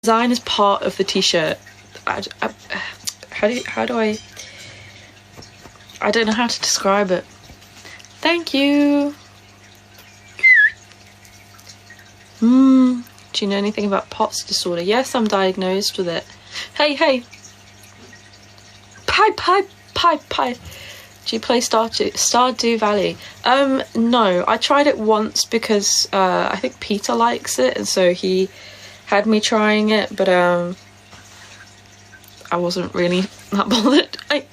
design is part of the t-shirt. How do I don't know how to describe it. Thank you. Do you know anything about POTS disorder? Yes, I'm diagnosed with it. Hey. Pie. Do you play Stardew Valley? No, I tried it once because I think Peter likes it, and so he had me trying it, but I wasn't really that bothered. Hey.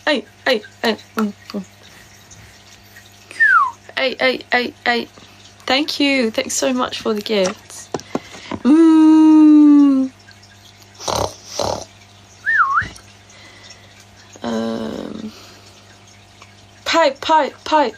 Thank you. Thanks so much for the gifts. Pie.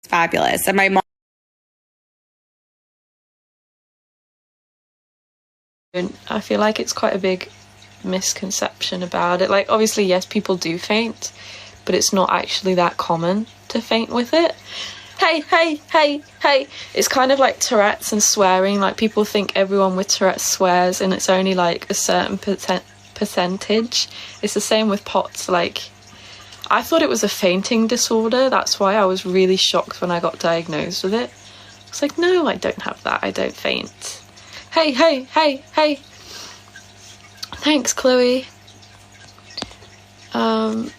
Fabulous. And my mom, I feel like it's quite a big misconception about it. Like, obviously, yes, people do faint, but it's not actually that common to faint with it. Hey. It's kind of like Tourette's and swearing. Like, people think everyone with Tourette's swears, and it's only like a certain percentage. It's the same with POTS. Like, I thought it was a fainting disorder. That's why I was really shocked when I got diagnosed with it. I was like, no, I don't have that. I don't faint. Hey. Thanks, Chloe. I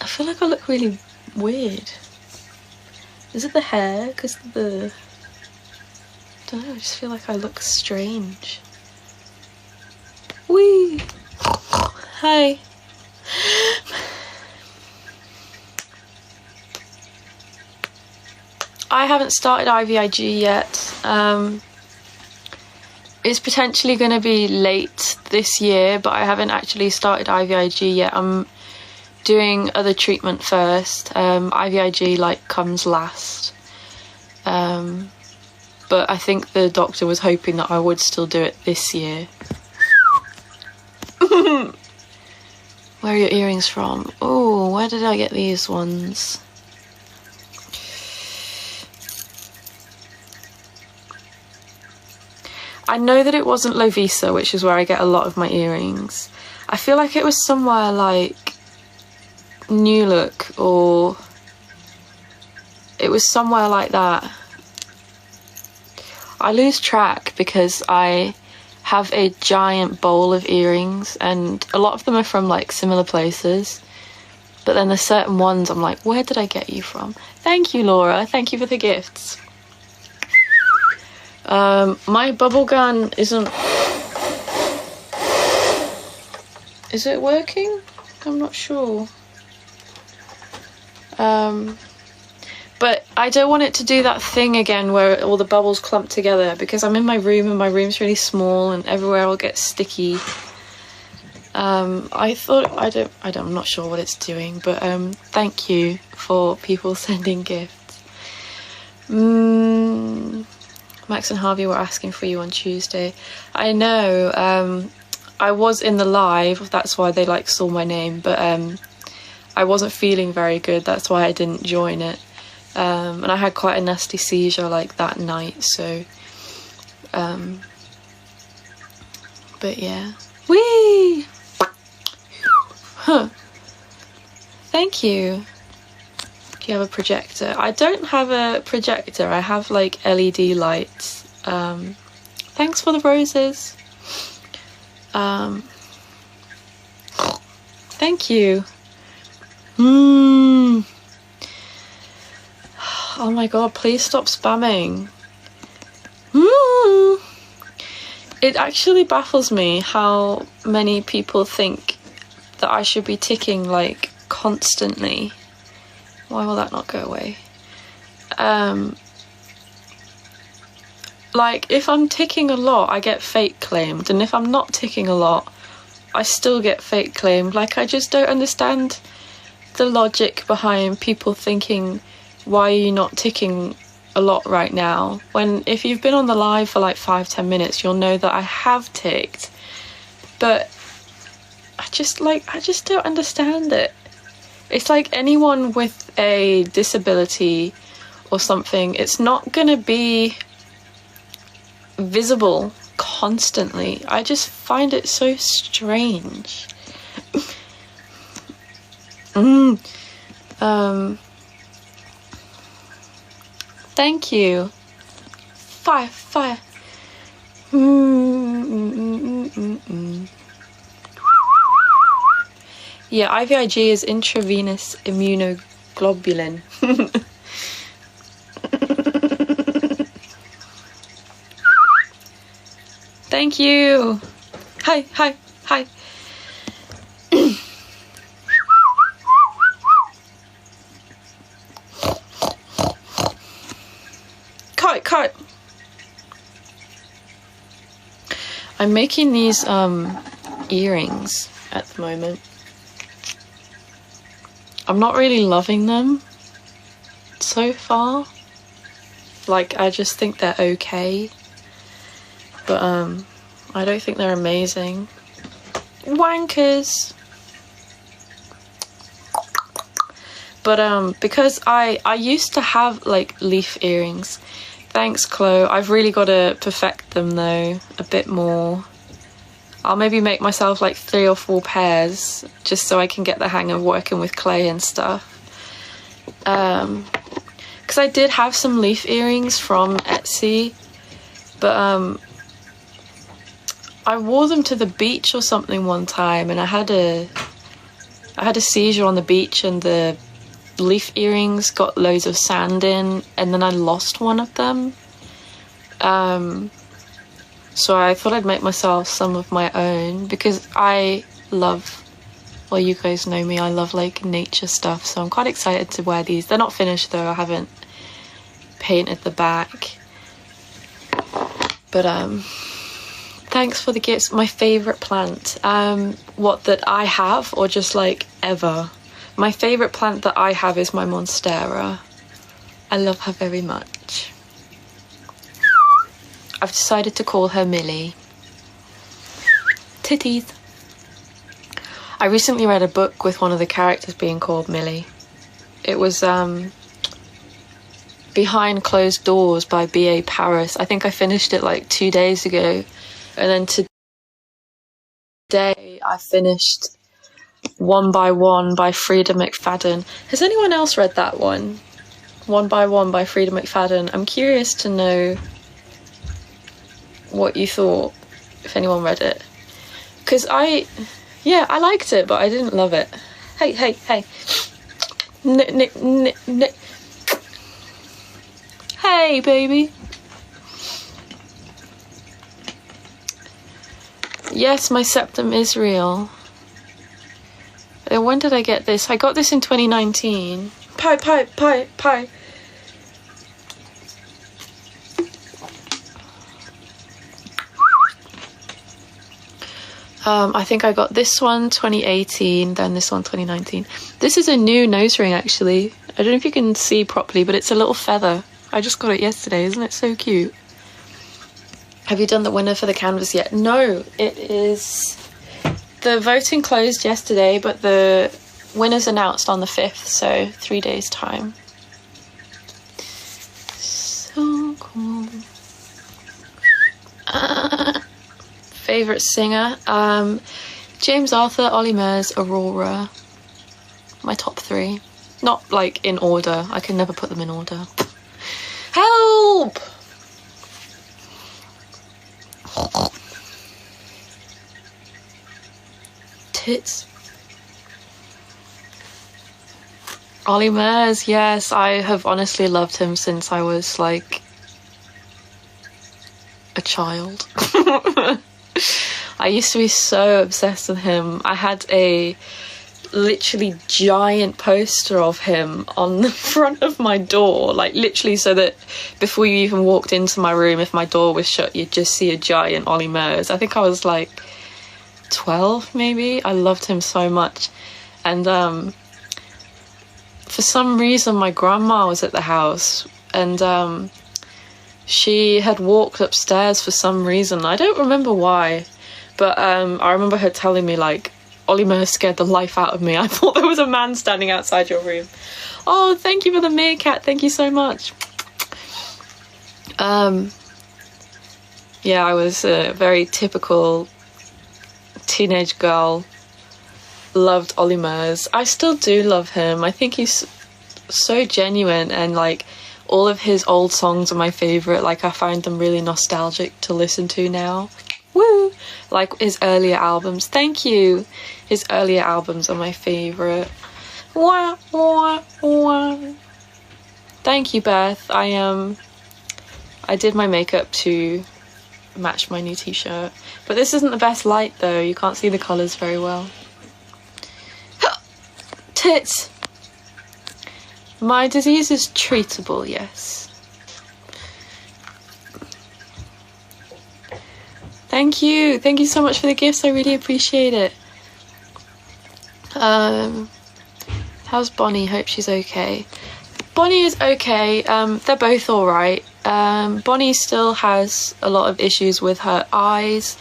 feel like I look really weird. Is it the hair? Because I don't know, I just feel like I look strange. Whee! Hi. I haven't started IVIG yet. It's potentially going to be late this year, but I haven't actually started IVIG yet. I'm doing other treatment first. IVIG like comes last. But I think the doctor was hoping that I would still do it this year. Where are your earrings from? Oh, where did I get these ones? I know that it wasn't Lovisa, which is where I get a lot of my earrings. I feel like it was somewhere like New Look, or it was somewhere like that. I lose track because I have a giant bowl of earrings, and a lot of them are from like similar places. But then there's certain ones I'm like, where did I get you from? Thank you, Laura. Thank you for the gifts. My bubble gun isn't... Is it working? I'm not sure. But I don't want it to do that thing again where all the bubbles clump together, because I'm in my room and my room's really small and everywhere will get sticky. I'm not sure what it's doing, but thank you for people sending gifts. Max and Harvey were asking for you on Tuesday. I know, I was in the live, that's why they like saw my name, but I wasn't feeling very good, that's why I didn't join it. And I had quite a nasty seizure like that night, so but yeah. Whee! Huh. Thank you. Do you have a projector? I don't have a projector, I have like LED lights. Thanks for the roses. Thank you. Oh my god, please stop spamming. It actually baffles me how many people think that I should be ticking like constantly. Why will that not go away? Like, if I'm ticking a lot, I get fake claimed, and if I'm not ticking a lot, I still get fake claimed. Like, I just don't understand the logic behind people thinking, why are you not ticking a lot right now? When if you've been on the live for like 5-10 minutes, you'll know that I have ticked. But I just don't understand it. It's like anyone with a disability or something, it's not gonna be visible constantly. I just find it so strange. Thank you. Fire. Yeah, IVIG is intravenous immunoglobulin. Thank you. Hi. Cut. I'm making these earrings at the moment. I'm not really loving them so far. Like, I just think they're okay. But I don't think they're amazing. Wankers. But because I used to have like leaf earrings. Thanks, Chloe. I've really got to perfect them though a bit more. I'll maybe make myself like 3 or 4 pairs just so I can get the hang of working with clay and stuff. Because I did have some leaf earrings from Etsy, but I wore them to the beach or something one time, and I had a seizure on the beach, and the leaf earrings got loads of sand in, and then I lost one of them. So I thought I'd make myself some of my own, because I love, well, you guys know me, I love like nature stuff, so I'm quite excited to wear these. They're not finished though, I haven't painted the back. But thanks for the gifts. My favourite plant, what, that I have, or just like ever? My favourite plant that I have is my Monstera. I love her very much. I've decided to call her Millie. Titties. I recently read a book with one of the characters being called Millie. It was Behind Closed Doors by B.A. Paris. I think I finished it like 2 days ago. And then today I finished One by One by Frida McFadden. Has anyone else read that one? One by One by Frida McFadden. I'm curious to know what you thought, if anyone read it. Because I liked it, but I didn't love it. Hey. Hey, baby. Yes, my septum is real. When did I get this? I got this in 2019. Pie. I think I got this one 2018, then this one 2019. This is a new nose ring, actually. I don't know if you can see properly, but it's a little feather. I just got it yesterday. Isn't it so cute? Have you done the winner for the canvas yet? No, it is... The voting closed yesterday, but the winner's announced on the 5th, so 3 days' time. So cool. Favourite singer? James Arthur, Ollie Murs, Aurora. My top 3. Not like in order. I can never put them in order. Help! Tits. Ollie Murs, yes, I have honestly loved him since I was like a child. I used to be so obsessed with him. I had a literally giant poster of him on the front of my door, like literally, so that before you even walked into my room, if my door was shut, you'd just see a giant Ollie Murs. I think I was like 12 maybe. I loved him so much. And for some reason my grandma was at the house, and she had walked upstairs for some reason. I don't remember why, but I remember her telling me, like, Ollie Murs scared the life out of me. I thought there was a man standing outside your room. Oh, thank you for the meerkat. Thank you so much. Yeah, I was a very typical teenage girl. Loved Ollie Murs. I still do love him. I think he's so genuine, and like all of his old songs are my favourite. Like, I find them really nostalgic to listen to now. Woo! Like his earlier albums. Thank you. His earlier albums are my favourite. Wah, wah, wah. Thank you, Beth. I did my makeup to match my new t-shirt. But this isn't the best light though. You can't see the colours very well. Tits! My disease is treatable, yes. Thank you. Thank you so much for the gifts. I really appreciate it. How's Bonnie? Hope she's okay. Bonnie is okay. They're both alright. Bonnie still has a lot of issues with her eyes.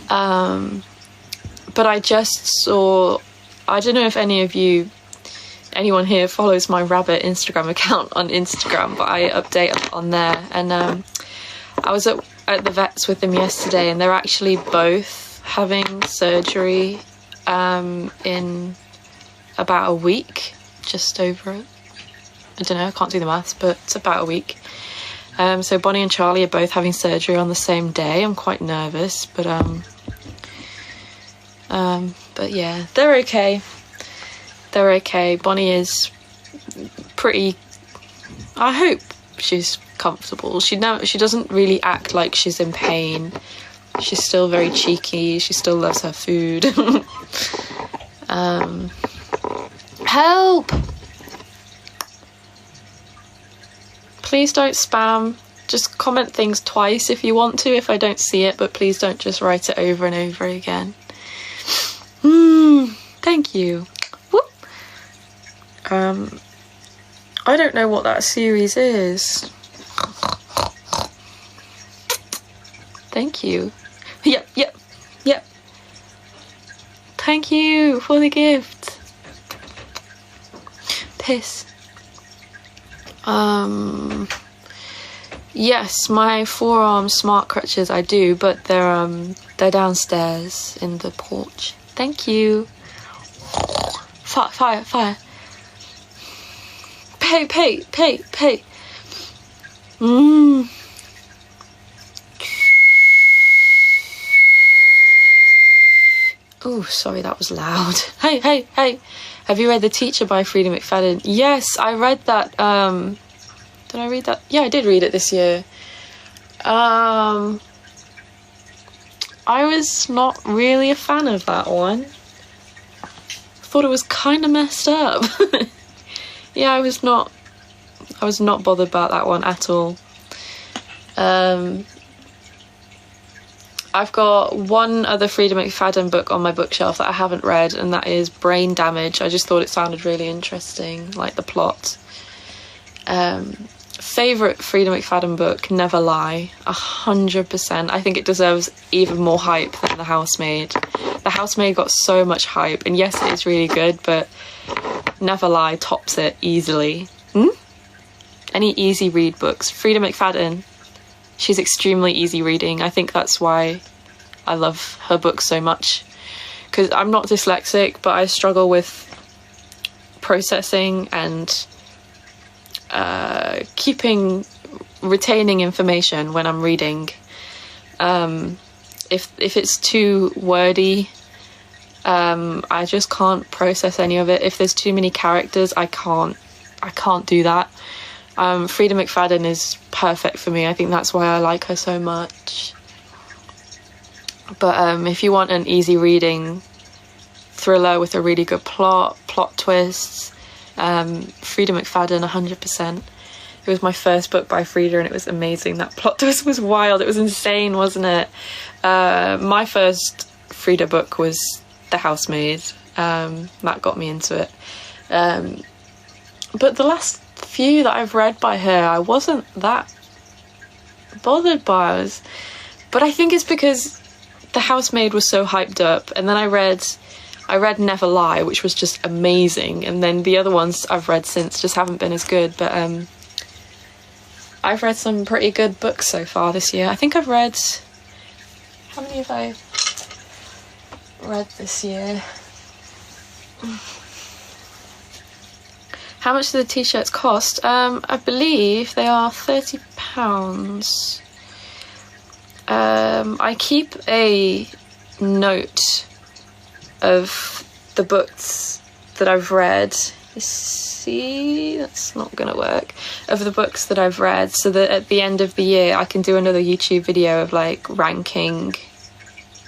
But I just saw... I don't know if anyone here follows my rabbit Instagram account on Instagram, but I update on there. And I was at the vets with them yesterday, and they're actually both having surgery in about a week, just over it. I don't know, I can't do the maths, but it's about a week. So Bonnie and Charlie are both having surgery on the same day. I'm quite nervous, but yeah, they're okay. They're okay. Bonnie is pretty... I hope she's comfortable. She doesn't really act like she's in pain. She's still very cheeky. She still loves her food. Help! Please don't spam. Just comment things twice if you want to, if I don't see it, but please don't just write it over and over again. Thank you. Whoop. I don't know what that series is. Thank you. Yep. Thank you for the gift. Piss. Yes, my forearm smart crutches I do, but they're downstairs in the porch. Thank you. Fire. Pay. Oh, sorry, that was loud. Hey. Have you read The Teacher by Frida McFadden? Yes, I read that. Did I read that? Yeah, I did read it this year. I was not really a fan of that one. Thought it was kind of messed up. Yeah, I was not bothered about that one at all. I've got one other Frida McFadden book on my bookshelf that I haven't read, and that is Brain Damage. I just thought it sounded really interesting, like the plot. Favourite Frida McFadden book, Never Lie, 100%. I think it deserves even more hype than The Housemaid. The Housemaid got so much hype, and yes, it is really good, but Never Lie tops it easily. Any easy read books? Frida McFadden, she's extremely easy reading. I think that's why I love her books so much, because I'm not dyslexic, but I struggle with processing and retaining information when I'm reading. If it's too wordy, I just can't process any of it. If there's too many characters, I can't do that. Frida McFadden is perfect for me. I think that's why I like her so much. But if you want an easy reading thriller with a really good plot twists. Frida McFadden, 100%. It was my first book by Frida and it was amazing. That plot twist was wild. It was insane, wasn't it? My first Frida book was The Housemaid. That got me into it. But the last few that I've read by her, I wasn't that bothered by. But I think it's because The Housemaid was so hyped up, and then I read Never Lie, which was just amazing, and then the other ones I've read since just haven't been as good. But I've read some pretty good books so far this year. I think I've read... How many have I read this year? How much do the t-shirts cost? I believe they are £30. I keep a note of the books that I've read. See, that's not gonna work. Of the books that I've read, so that at the end of the year I can do another YouTube video of like ranking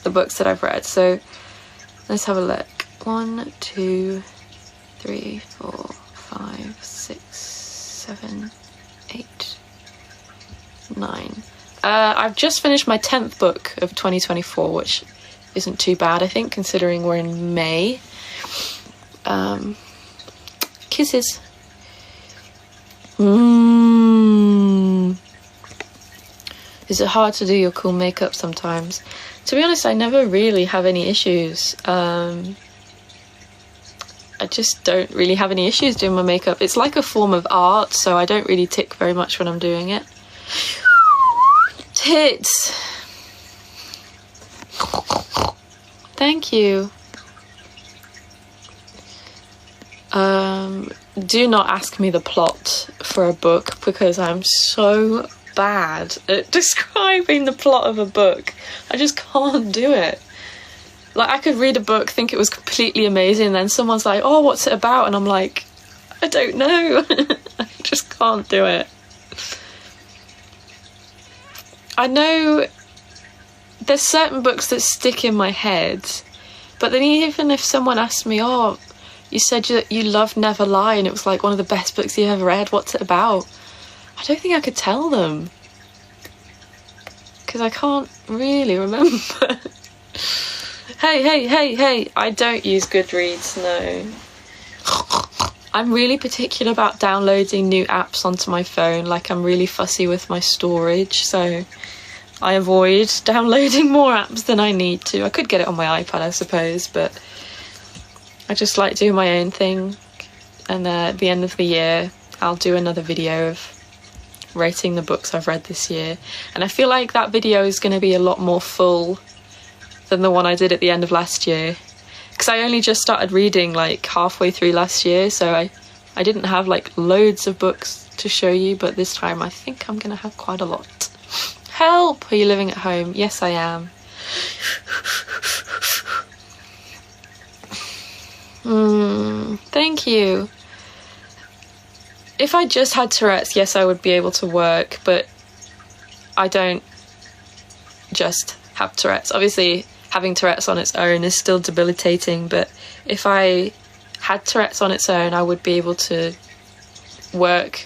the books that I've read. So let's have a look. 1, 2, 3, 4, 5, 6, 7, 8, 9. I've just finished my 10th book of 2024, which isn't too bad, I think, considering we're in May. Kisses. Is it hard to do your cool makeup sometimes? To be honest, I never really have any issues. I just don't really have any issues doing my makeup. It's like a form of art, so I don't really tick very much when I'm doing it. Tits. Thank you. Do not ask me the plot for a book because I'm so bad at describing the plot of a book. I just can't do it. Like, I could read a book, think it was completely amazing, and then someone's like, oh, what's it about? And I'm like, I don't know. I just can't do it. I know there's certain books that stick in my head, but then even if someone asked me, oh, you said you loved Never Lie and it was like one of the best books you ever read, what's it about? I don't think I could tell them because I can't really remember. Hey, I don't use Goodreads, no. I'm really particular about downloading new apps onto my phone. Like, I'm really fussy with my storage, so I avoid downloading more apps than I need to. I could get it on my iPad, I suppose, but I just like doing my own thing. And at the end of the year, I'll do another video of rating the books I've read this year. And I feel like that video is going to be a lot more full than the one I did at the end of last year. Because I only just started reading like halfway through last year, so I didn't have like loads of books to show you, but this time I think I'm going to have quite a lot. Help! Are you living at home? Yes, I am. Thank you. If I just had Tourette's, yes, I would be able to work, but I don't just have Tourette's. Obviously, having Tourette's on its own is still debilitating, but if I had Tourette's on its own, I would be able to work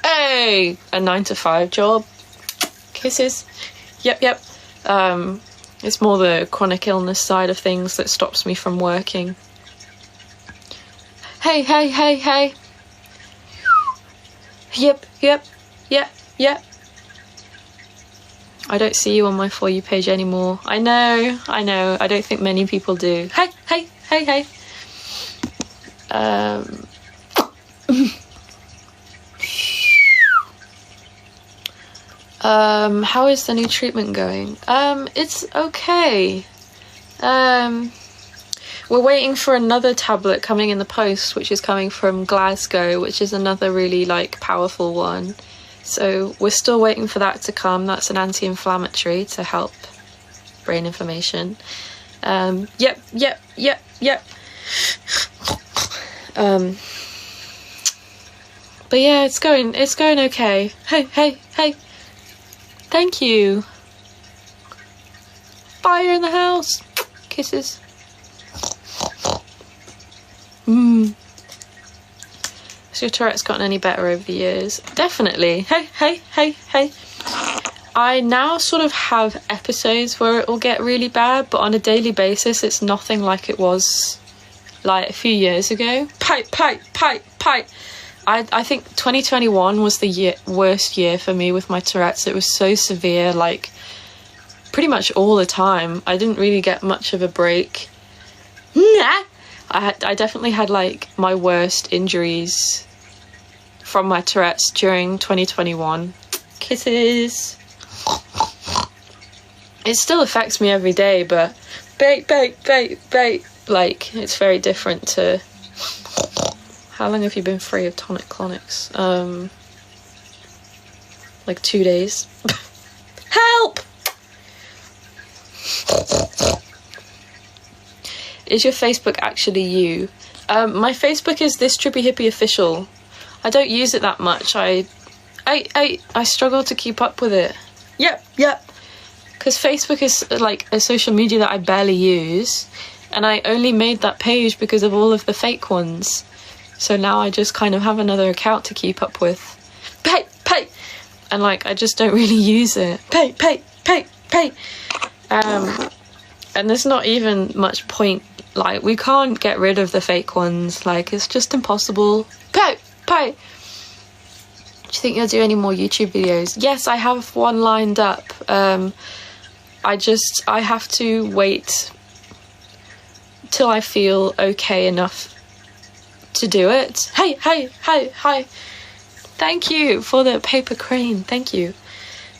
a 9-to-5 job. Kisses. Yep. It's more the chronic illness side of things that stops me from working. Hey. Yep. I don't see you on my For You page anymore. I know. I don't think many people do. Hey. How is the new treatment going? It's okay. We're waiting for another tablet coming in the post, which is coming from Glasgow, which is another really like powerful one. So we're still waiting for that to come. That's an anti-inflammatory to help brain inflammation. Yep. But yeah, it's going okay. Hey. Thank you. Fire in the house. Kisses. Has your Tourette's gotten any better over the years? Definitely. Hey. I now sort of have episodes where it will get really bad, but on a daily basis it's nothing like it was like a few years ago. Pipe. I think 2021 was the worst year for me with my Tourette's. It was so severe, like pretty much all the time. I didn't really get much of a break. I definitely had like my worst injuries from my Tourette's during 2021. Kisses. It still affects me every day, but bait, like it's very different to... How long have you been free of tonic clonics? Like 2 days. Help! Is your Facebook actually you? My Facebook is this Trippy Hippie Official. I don't use it that much. I struggle to keep up with it. Yep. Because Facebook is like a social media that I barely use, and I only made that page because of all of the fake ones. So now I just kind of have another account to keep up with. Pay! And like, I just don't really use it. Pay! And there's not even much point. Like, we can't get rid of the fake ones. Like, it's just impossible. Pay! Do you think you'll do any more YouTube videos? Yes, I have one lined up. I have to wait till I feel okay enough to do it. Hey. Thank you for the paper crane. Thank you.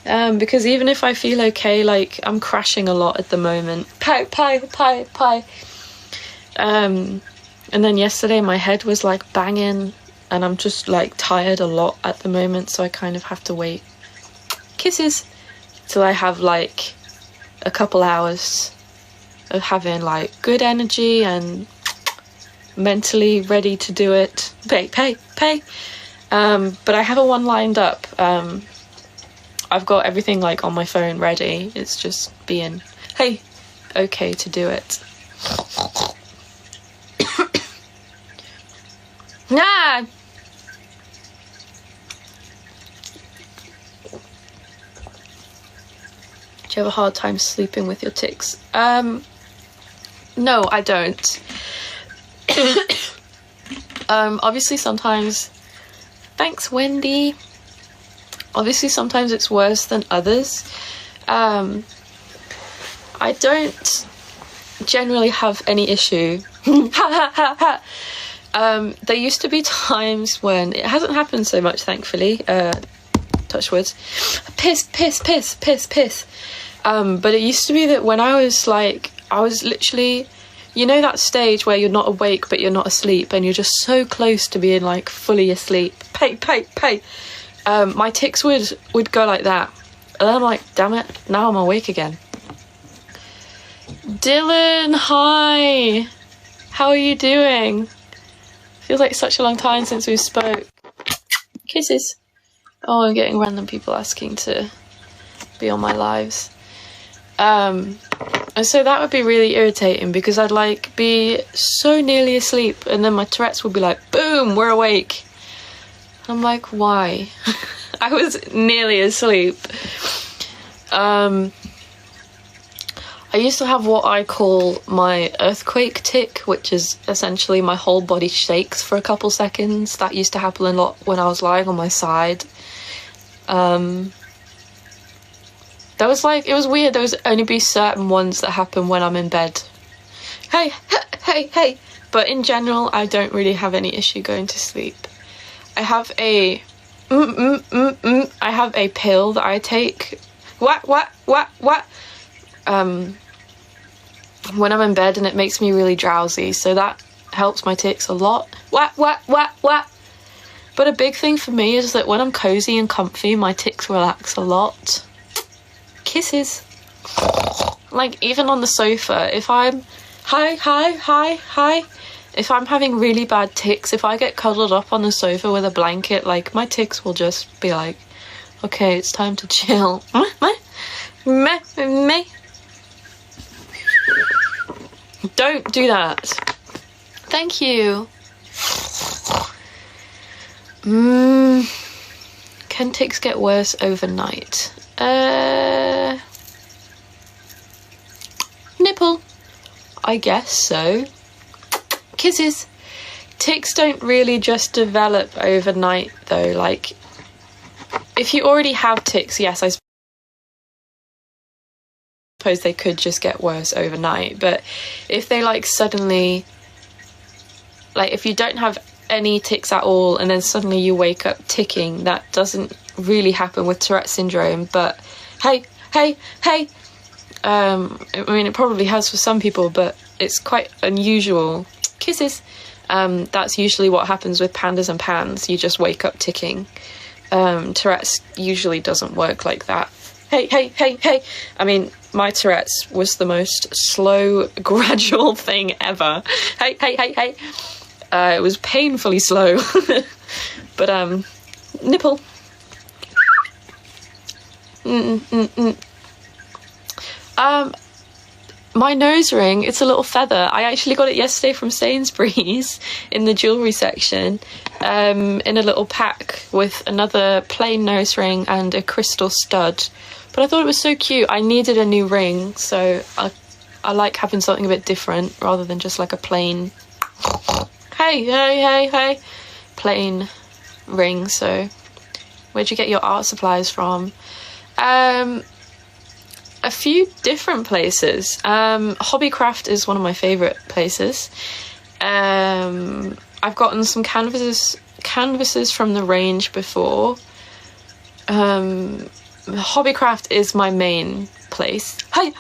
Because even if I feel okay, like, I'm crashing a lot at the moment. Pie. And then yesterday my head was like banging, and I'm just like tired a lot at the moment, so I kind of have to wait. Kisses. Till I have like a couple hours of having like good energy and mentally ready to do it. Pay. But I have a one lined up. I've got everything like on my phone ready. It's just being okay to do it. Nah. Do you have a hard time sleeping with your tics? No, I don't. Obviously sometimes... Thanks, Wendy. Obviously sometimes it's worse than others. I don't generally have any issue. There used to be times when... It hasn't happened so much, thankfully. Touch wood. Piss. But it used to be that when I was literally, you know, that stage where you're not awake but you're not asleep and you're just so close to being like fully asleep. Pay. My tics would go like that, and I'm like, damn it, now I'm awake again. Dylan, hi, how are you doing? Feels like such a long time since we spoke. Kisses. Oh, I'm getting random people asking to be on my lives. And so that would be really irritating, because I'd like be so nearly asleep and then my Tourette's would be like, boom, we're awake. I'm like, why? I was nearly asleep. I used to have what I call my earthquake tic, which is essentially my whole body shakes for a couple seconds. That used to happen a lot when I was lying on my side. There was like, it was weird, there was only be certain ones that happen when I'm in bed. Hey. But in general, I don't really have any issue going to sleep. I have a I have a pill that I take. What? When I'm in bed, and it makes me really drowsy, so that helps my tics a lot. What? But a big thing for me is that when I'm cozy and comfy, my tics relax a lot. Kisses. Like, even on the sofa, if I'm if I'm having really bad tics, if I get cuddled up on the sofa with a blanket, like, my tics will just be like, okay, it's time to chill. Don't do that. Thank you. Can tics get worse overnight? Nipple. I guess so. Kisses. Tics don't really just develop overnight though. Like, if you already have tics, yes, I suppose they could just get worse overnight. But if they like suddenly, like if you don't have any tics at all and then suddenly you wake up ticking, that doesn't really happen with Tourette syndrome. But hey, I mean, it probably has for some people, but it's quite unusual. Kisses. That's usually what happens with pandas and pans. You just wake up ticking. Tourette's usually doesn't work like that. Hey. I mean, my Tourette's was the most slow, gradual thing ever. Hey. It was painfully slow. But, nipple. My nose ring, it's a little feather. I actually got it yesterday from Sainsbury's in the jewellery section, in a little pack with another plain nose ring and a crystal stud. But I thought it was so cute. I needed a new ring, so I like having something a bit different rather than just like a plain hey plain ring. So where'd you get your art supplies from? A few different places. Hobbycraft is one of my favourite places. I've gotten some canvases from the range before. Hobbycraft is my main place. Hey.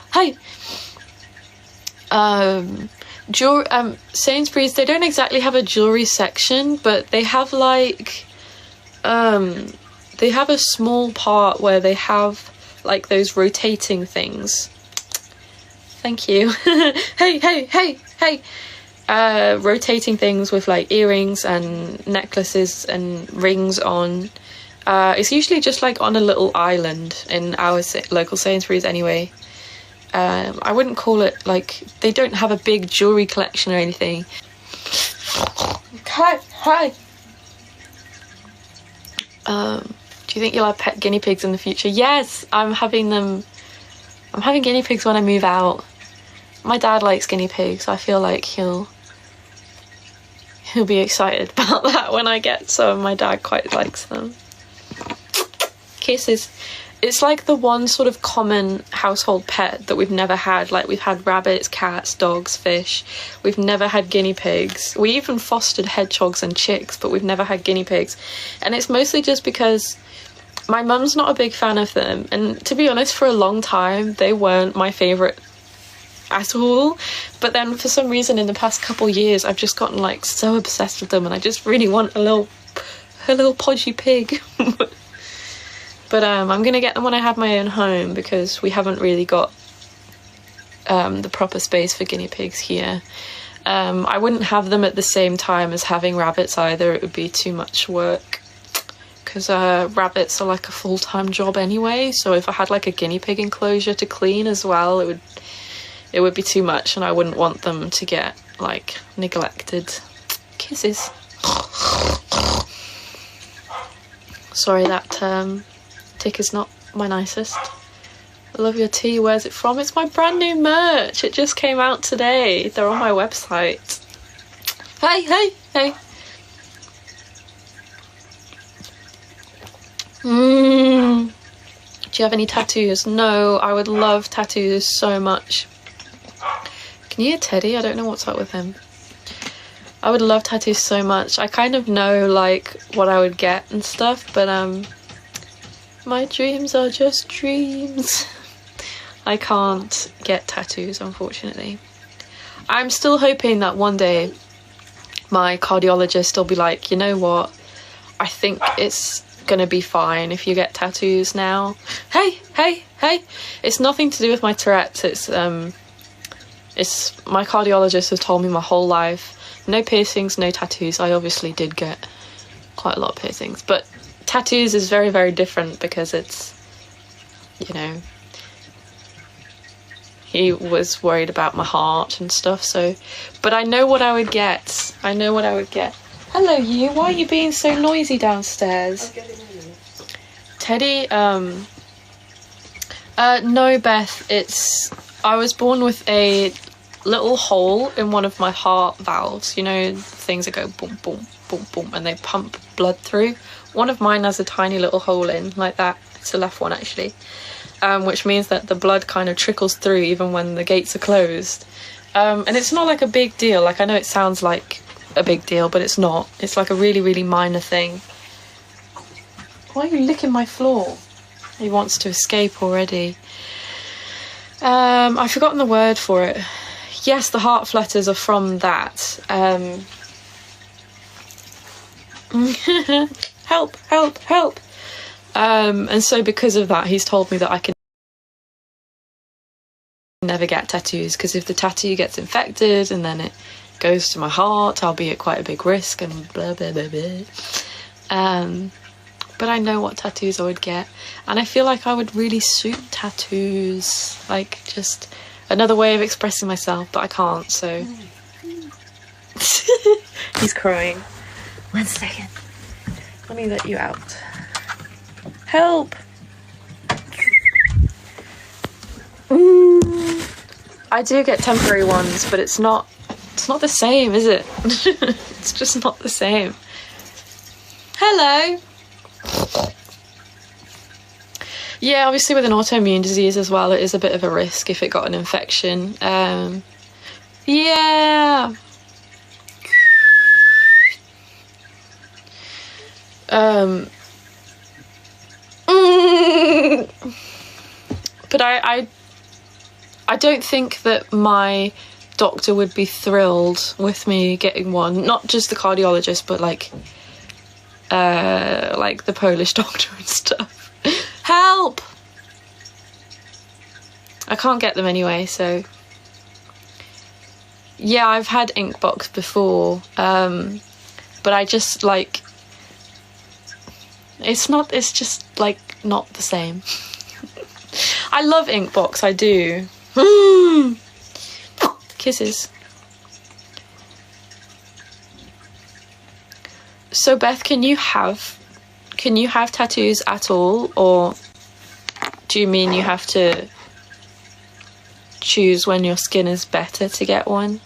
Sainsbury's, they don't exactly have a jewellery section, but they have like they have a small part where they have like those rotating things. Thank you. Hey. Rotating things with like earrings and necklaces and rings on. It's usually just like on a little island in our local Sainsbury's anyway. I wouldn't call it like, they don't have a big jewellery collection or anything. Hi. Do you think you'll have pet guinea pigs in the future? Yes, I'm having guinea pigs when I move out. My dad likes guinea pigs. I feel like he'll be excited about that when I get some. My dad quite likes them. Kisses. It's like the one sort of common household pet that we've never had. Like, we've had rabbits, cats, dogs, fish. We've never had guinea pigs. We even fostered hedgehogs and chicks, but we've never had guinea pigs. And it's mostly just because my mum's not a big fan of them. And to be honest, for a long time, they weren't my favourite at all. But then for some reason in the past couple years, I've just gotten like so obsessed with them, and I just really want a little podgy pig. But I'm gonna get them when I have my own home, because we haven't really got the proper space for guinea pigs here. I wouldn't have them at the same time as having rabbits either. It would be too much work, because rabbits are like a full-time job anyway. So if I had like a guinea pig enclosure to clean as well, it would be too much, and I wouldn't want them to get like neglected. Kisses. Sorry, that tick is not my nicest. I love your tea. Where's it from? It's my brand new merch. It just came out today. They're on my website. Hey. Do you have any tattoos? No, I would love tattoos so much. Can you hear Teddy? I don't know what's up with him. I would love tattoos so much. I kind of know like what I would get and stuff, but my dreams are just dreams. I can't get tattoos, unfortunately. I'm still hoping that one day my cardiologist will be like, you know what, I think it's gonna be fine if you get tattoos now. Hey. It's nothing to do with my Tourette's. It's my cardiologist has told me my whole life, no piercings, no tattoos. I obviously did get quite a lot of piercings, but tattoos is very, very different, because it's, you know, he was worried about my heart and stuff. So, but I know what I would get. Hello, you. Why are you being so noisy downstairs? Teddy, no, Beth, I was born with a little hole in one of my heart valves. You know, things that go boom, boom, boom, boom, and they pump blood through. One of mine has a tiny little hole in, like that. It's the left one, actually. Which means that the blood kind of trickles through even when the gates are closed. And it's not like a big deal. Like, I know it sounds like a big deal, but it's not. It's like a really, really minor thing. Why are you licking my floor? He wants to escape already. I've forgotten the word for it. Yes, the heart flutters are from that. Help, help, help. And so because of that, he's told me that I can never get tattoos, because if the tattoo gets infected and then it goes to my heart, I'll be at quite a big risk and blah, blah, blah, blah. But I know what tattoos I would get, and I feel like I would really suit tattoos, like just another way of expressing myself, but I can't, so. He's crying. 1 second. Let me let you out. Help! I do get temporary ones, but it's not the same, is it? It's just not the same. Hello! Yeah, obviously with an autoimmune disease as well, it is a bit of a risk if it got an infection. Yeah. But I don't think that my doctor would be thrilled with me getting one. Not just the cardiologist, but like the Polish doctor and stuff. Help! I can't get them anyway, so yeah, I've had Inkbox before, but I just like it's just like not the same. I love Inkbox, I do. Kisses. So Beth, can you have tattoos at all, or do you mean you have to choose when your skin is better to get one?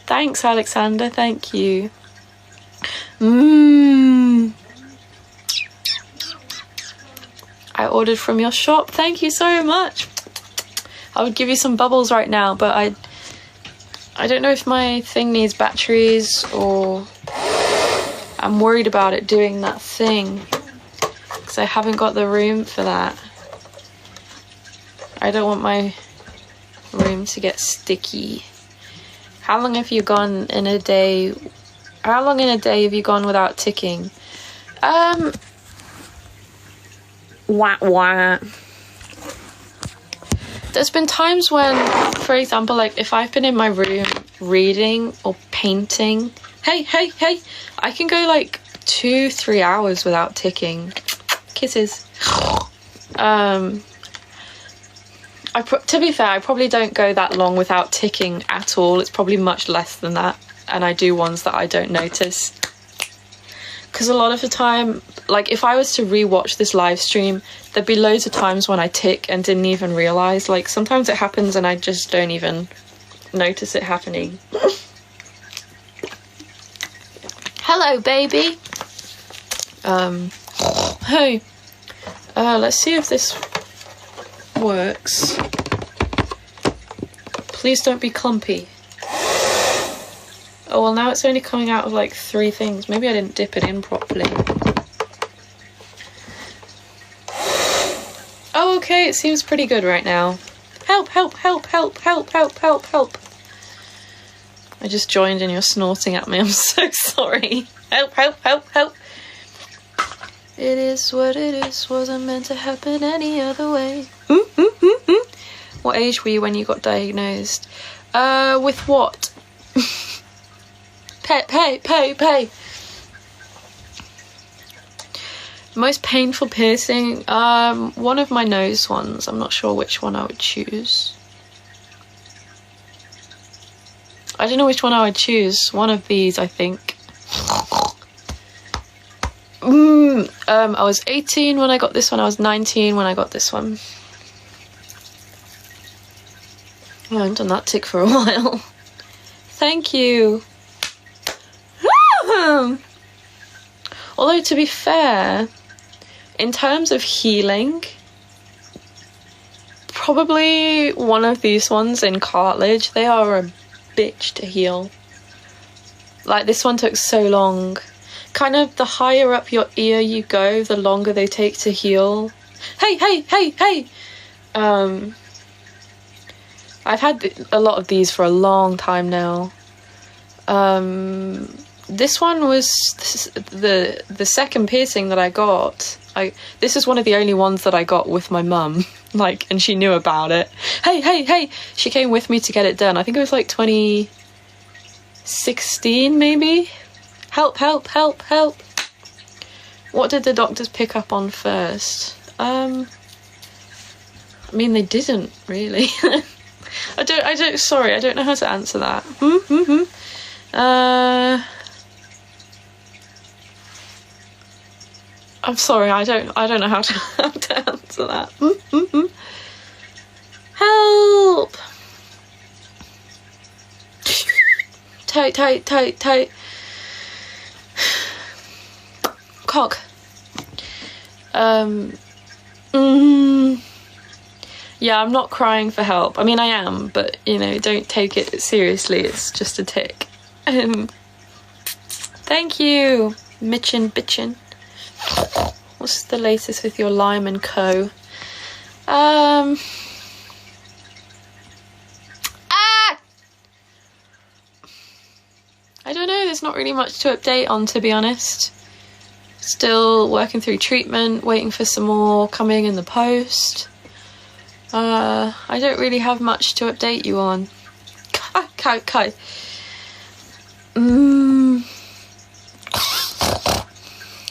Thanks, Alexander, thank you. I ordered from your shop, thank you so much. I would give you some bubbles right now, but I don't know if my thing needs batteries, or I'm worried about it doing that thing because I haven't got the room for that. I don't want my room to get sticky. How long have you gone in a day? How long in a day have you gone without ticking? Wah. There's been times when, for example, like if I've been in my room reading or painting, hey, I can go like 2-3 hours without ticking. Kisses. To be fair, I probably don't go that long without ticking at all. It's probably much less than that, and I do ones that I don't notice. Because a lot of the time, like if I was to rewatch this live stream, there'd be loads of times when I tick and didn't even realise. Like sometimes it happens and I just don't even notice it happening. Hello, baby. Hey. Let's see if this works. Please don't be clumpy. Oh, well, now it's only coming out of like 3 things. Maybe I didn't dip it in properly. Oh, okay, it seems pretty good right now. Help, help, help, help, help, help, help, help. I just joined and you're snorting at me. I'm so sorry. Help, help, help, help. It is what it is. Wasn't meant to happen any other way. What age were you when you got diagnosed? With what? Pay. Most painful piercing? One of my nose ones. I'm not sure which one I would choose. I don't know which one I would choose. One of these, I think. I was 18 when I got this one. I was 19 when I got this one. I haven't done that tick for a while. Thank you. Although, to be fair, in terms of healing, probably one of these ones in cartilage, they are a bitch to heal. Like, this one took so long. Kind of the higher up your ear you go, the longer they take to heal. Hey, hey, hey, hey! I've had a lot of these for a long time now. This one was the second piercing that I got. This is one of the only ones that I got with my mum, like, and she knew about it. Hey, hey, hey! She came with me to get it done. I think it was like 2016, maybe? Help, help, help, help! What did the doctors pick up on first? I mean, they didn't, really. Sorry, I don't know how to answer that. I'm sorry, I don't know how to answer that. Help! Tight, tight, tight, tight. Cock. Yeah, I'm not crying for help. I mean, I am, but, you know, don't take it seriously. It's just a tick. Thank you, Mitchin Bitchin. What's the latest with your Lime and Co? I don't know, there's not really much to update on, to be honest. Still working through treatment, waiting for some more coming in the post. I don't really have much to update you on. Kai.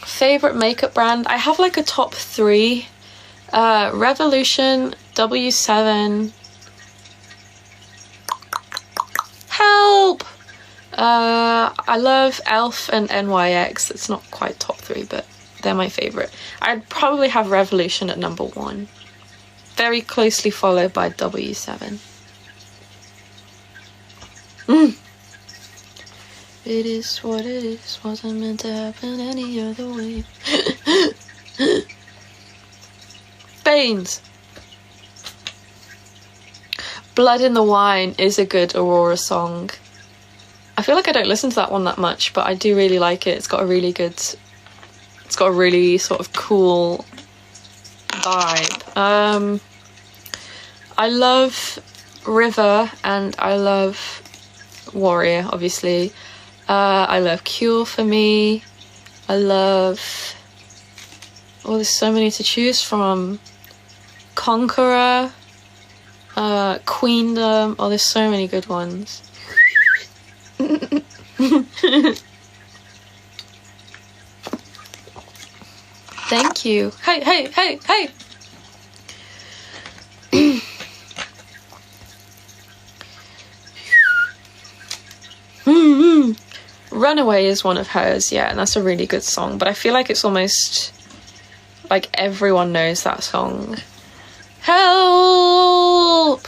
Favorite makeup brand? I have like a top 3. Revolution, W7. Help! I love ELF and NYX. It's not quite top 3, but they're my favourite. I'd probably have Revolution at number 1. Very closely followed by W7. It is what it is, wasn't meant to happen any other way. Baines! Blood in the Wine is a good Aurora song. I feel like I don't listen to that one that much, but I do really like it. It's got a really sort of cool vibe. I love River and I love Warrior, obviously. I love Cure for Me. I love... Oh, there's so many to choose from. Conqueror. Queendom. Oh, there's so many good ones. Thank you. Hey, hey, hey, hey! Runaway is one of hers, yeah, and that's a really good song, but I feel like it's almost like everyone knows that song. Help!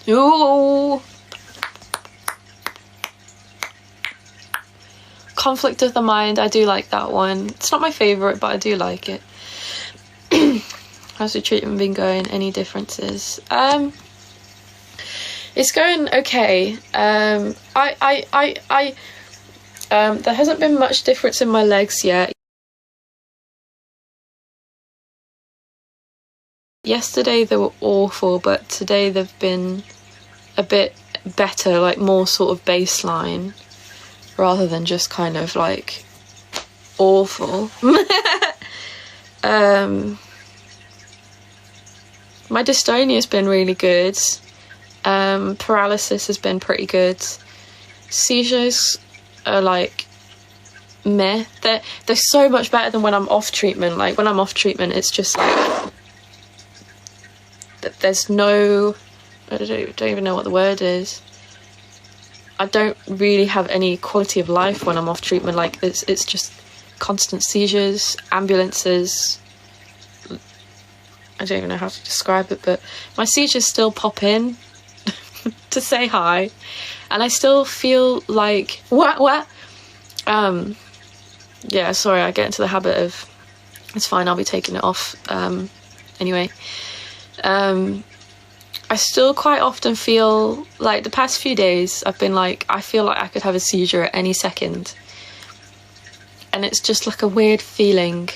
Ooh. Conflict of the Mind, I do like that one. It's not my favourite, but I do like it. How's the treatment been going? Any differences? It's going okay. There hasn't been much difference in my legs yet. Yesterday they were awful, but today they've been a bit better, like more sort of baseline, rather than just kind of like awful. My dystonia's been really good. Paralysis has been pretty good. Seizures are like meh. They're so much better than when I'm off treatment. Like when I'm off treatment, it's just like there's no, I don't even know what the word is. I don't really have any quality of life when I'm off treatment. Like, it's just constant seizures, ambulances. I don't even know how to describe it, but my seizures still pop in to say hi, and I still feel like what yeah, sorry, I get into the habit of, it's fine, I'll be taking it off anyway. I still quite often feel like, the past few days I've been like, I feel like I could have a seizure at any second, and it's just like a weird feeling.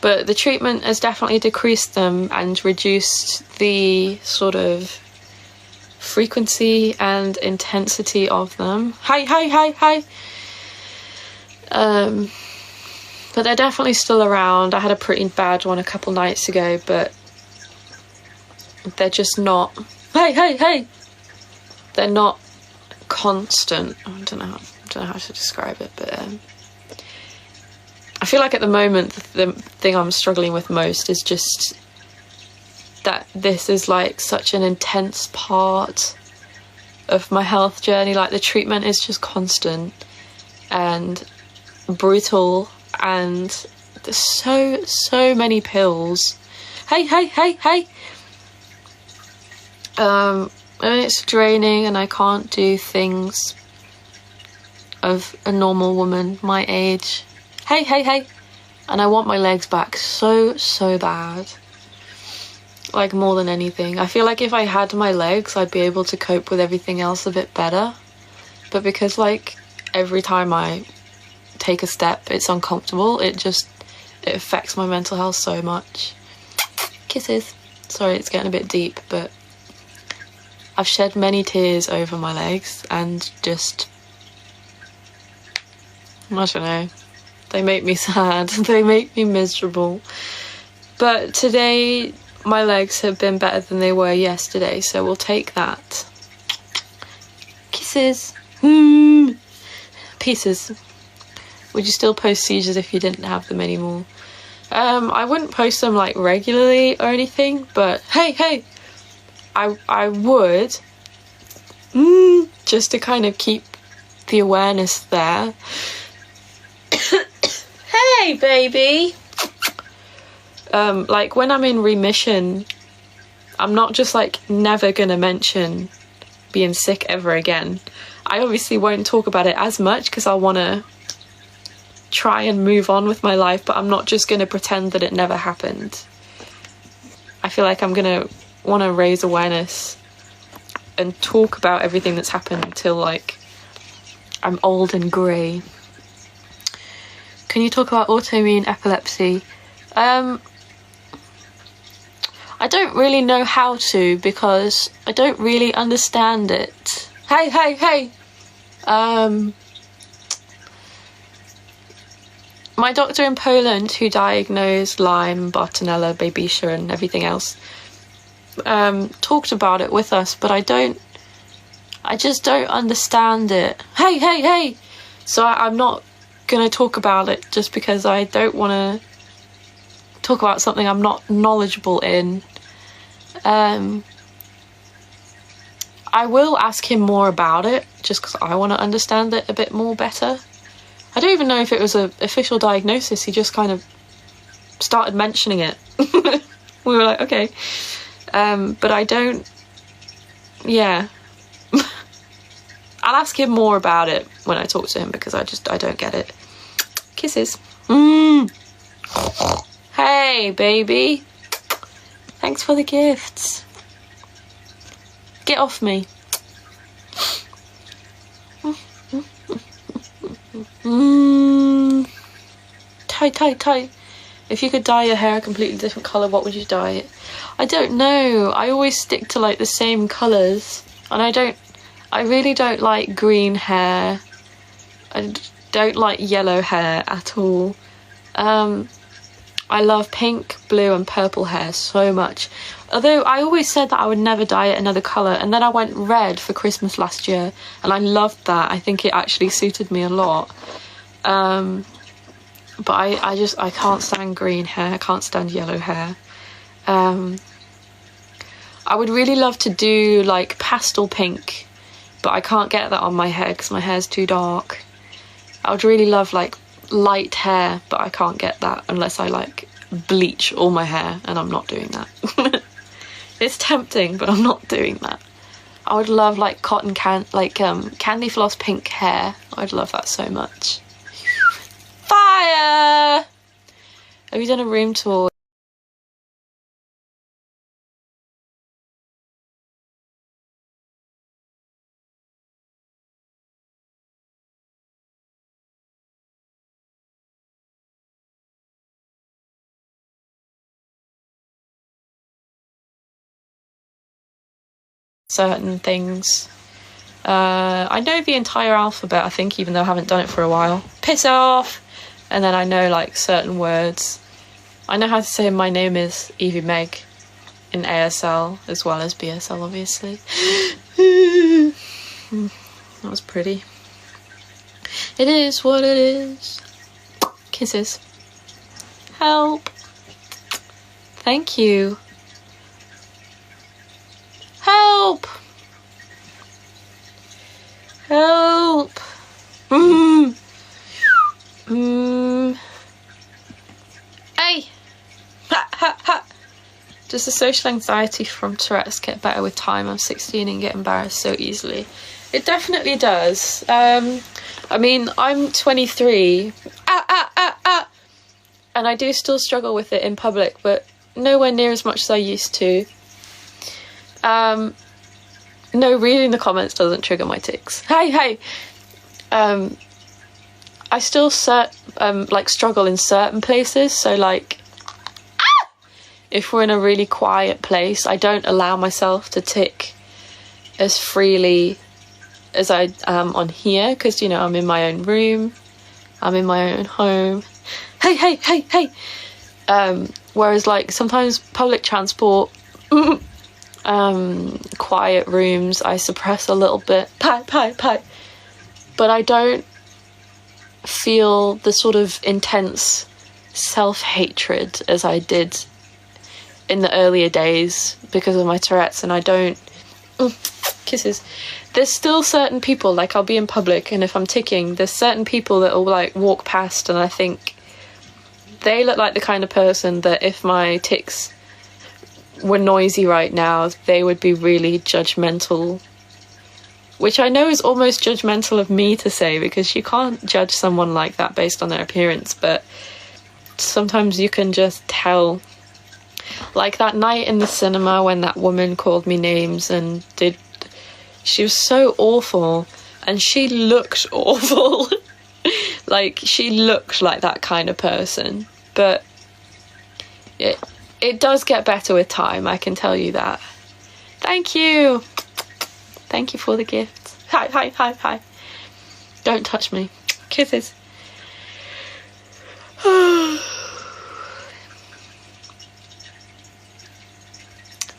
But the treatment has definitely decreased them and reduced the sort of frequency and intensity of them. Hi. But they're definitely still around. I had a pretty bad one a couple nights ago, but they're just not... Hey! They're not constant. I don't know how to describe it, but... I feel like at the moment the thing I'm struggling with most is just that this is like such an intense part of my health journey. Like, the treatment is just constant and brutal, and there's so many pills. Hey. And it's draining, and I can't do things of a normal woman my age. Hey. And I want my legs back so bad. Like, more than anything. I feel like if I had my legs, I'd be able to cope with everything else a bit better. But because, like, every time I take a step, it's uncomfortable, it affects my mental health so much. Kisses. Sorry, it's getting a bit deep, but I've shed many tears over my legs, and just... I don't know. They make me sad. They make me miserable. But today, my legs have been better than they were yesterday, so we'll take that. Kisses. Pieces. Would you still post seizures if you didn't have them anymore? I wouldn't post them, like, regularly or anything, but hey, I would, just to kind of keep the awareness there. Hey, baby! Like, when I'm in remission, I'm not just, like, never gonna mention being sick ever again. I obviously won't talk about it as much because I want to try and move on with my life, but I'm not just gonna pretend that it never happened. I feel like I'm gonna want to raise awareness and talk about everything that's happened until, like, I'm old and grey. Can you talk about autoimmune epilepsy? I don't really know how to, because I don't really understand it. Hey! My doctor in Poland, who diagnosed Lyme, Bartonella, Babesia and everything else, talked about it with us, but I just don't understand it. Hey! So I'm not gonna talk about it just because I don't want to talk about something I'm not knowledgeable in. I will ask him more about it just because I want to understand it a bit more better. I don't even know if it was an official diagnosis. He just kind of started mentioning it. We were like, okay. But I don't... Yeah. I'll ask him more about it when I talk to him, because I don't get it. Kisses. Hey, baby. Thanks for the gifts. Get off me. Tight. If you could dye your hair a completely different colour, what would you dye it? I don't know. I always stick to, like, the same colours. And I really don't like green hair. I don't like yellow hair at all. I love pink, blue and purple hair so much. Although I always said that I would never dye it another colour, and then I went red for Christmas last year and I loved that. I think it actually suited me a lot. But I can't stand green hair, I can't stand yellow hair. I would really love to do, like, pastel pink but I can't get that on my hair because my hair's too dark. I would really love like light hair, but I can't get that unless I like bleach all my hair, and I'm not doing that. It's tempting, but I'm not doing that. I would love like candy floss pink hair. I'd love that so much. Fire! Have you done a room tour? Certain things. I know the entire alphabet, I think, even though I haven't done it for a while. Piss off! And then I know like certain words. I know how to say my name is Evie Meg in ASL as well as BSL, obviously. That was pretty. It is what it is. Kisses. Help! Thank you. Help! Help! Hey! Ha ha ha! Does the social anxiety from Tourette's get better with time? I'm 16 and get embarrassed so easily. It definitely does. I mean, I'm 23. And I do still struggle with it in public, but nowhere near as much as I used to. No, reading the comments doesn't trigger my tics. Hey! I still like struggle in certain places, so like if we're in a really quiet place, I don't allow myself to tick as freely as I am on here, because you know I'm in my own room, I'm in my own home. Hey! Whereas like sometimes public transport, quiet rooms, I suppress a little bit. Pie. But I don't feel the sort of intense self-hatred as I did in the earlier days because of my Tourette's, and I don't... Kisses. There's still certain people, like I'll be in public and if I'm ticking, there's certain people that will like walk past and I think they look like the kind of person that if my tics were noisy right now, they would be really judgmental. Which I know is almost judgmental of me to say, because you can't judge someone like that based on their appearance, but sometimes you can just tell. Like that night in the cinema when that woman called me names and she was so awful, and she looked awful. Like, she looked like that kind of person, but it does get better with time, I can tell you that. Thank you! Thank you for the gift. Hi. Don't touch me. Kisses.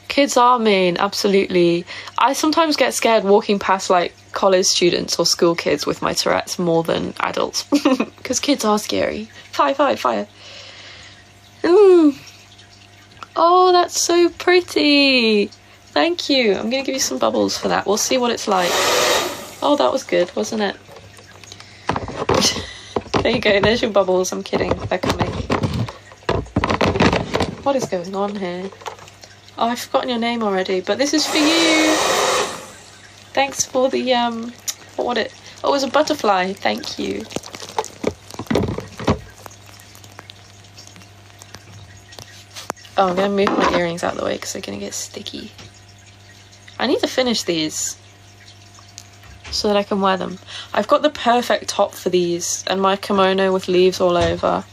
Kids are mean, absolutely. I sometimes get scared walking past like college students or school kids with my Tourette's more than adults. Because kids are scary. Fire. Oh, that's so pretty. Thank you. I'm going to give you some bubbles for that. We'll see what it's like. Oh, that was good, wasn't it? There you go. There's your bubbles. I'm kidding. They're coming. What is going on here? Oh, I've forgotten your name already, but this is for you. Thanks for the, what was it? Oh, it was a butterfly. Thank you. Oh, I'm going to move my earrings out of the way because they're going to get sticky. I need to finish these so that I can wear them. I've got the perfect top for these and my kimono with leaves all over.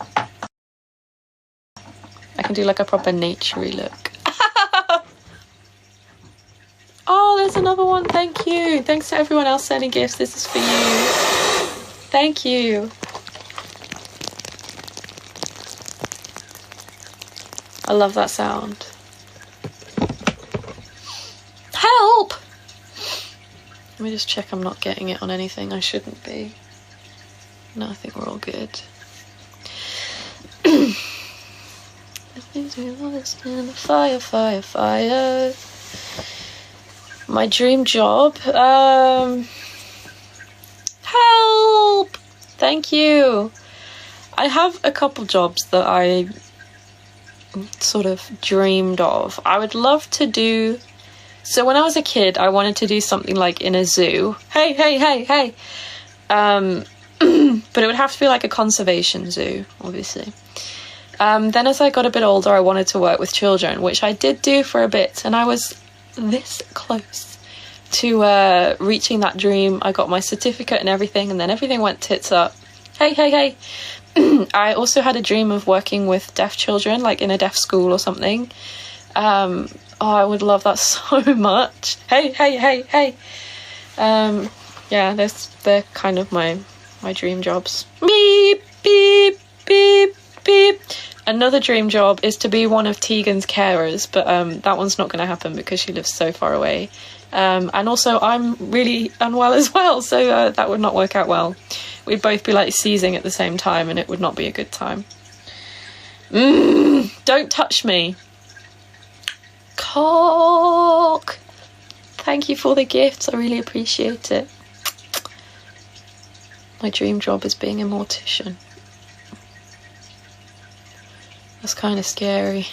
I can do like a proper nature-y look. Oh, there's another one. Thank you. Thanks to everyone else sending gifts. This is for you. Thank you. I love that sound. Help! Let me just check I'm not getting it on anything I shouldn't be. No, I think we're all good. Fire. My dream job? Help! Thank you. I have a couple jobs that I sort of dreamed of. I would love to do... So when I was a kid, I wanted to do something like in a zoo. Hey, hey, hey, hey! But it would have to be like a conservation zoo, obviously. Then as I got a bit older, I wanted to work with children, which I did do for a bit, and I was this close to reaching that dream. I got my certificate and everything, and then everything went tits up. Hey, hey, hey! I also had a dream of working with deaf children, like in a deaf school or something. Oh, I would love that so much. Hey, hey, hey, hey! Yeah, they're kind of my dream jobs. Beep, beep, beep, beep. Another dream job is to be one of Tegan's carers, but that one's not going to happen because she lives so far away. And also I'm really unwell as well, so that would not work out well. We'd both be like seizing at the same time and it would not be a good time. Don't touch me. Cock. Thank you for the gifts, I really appreciate it. My dream job is being a mortician. That's kind of scary.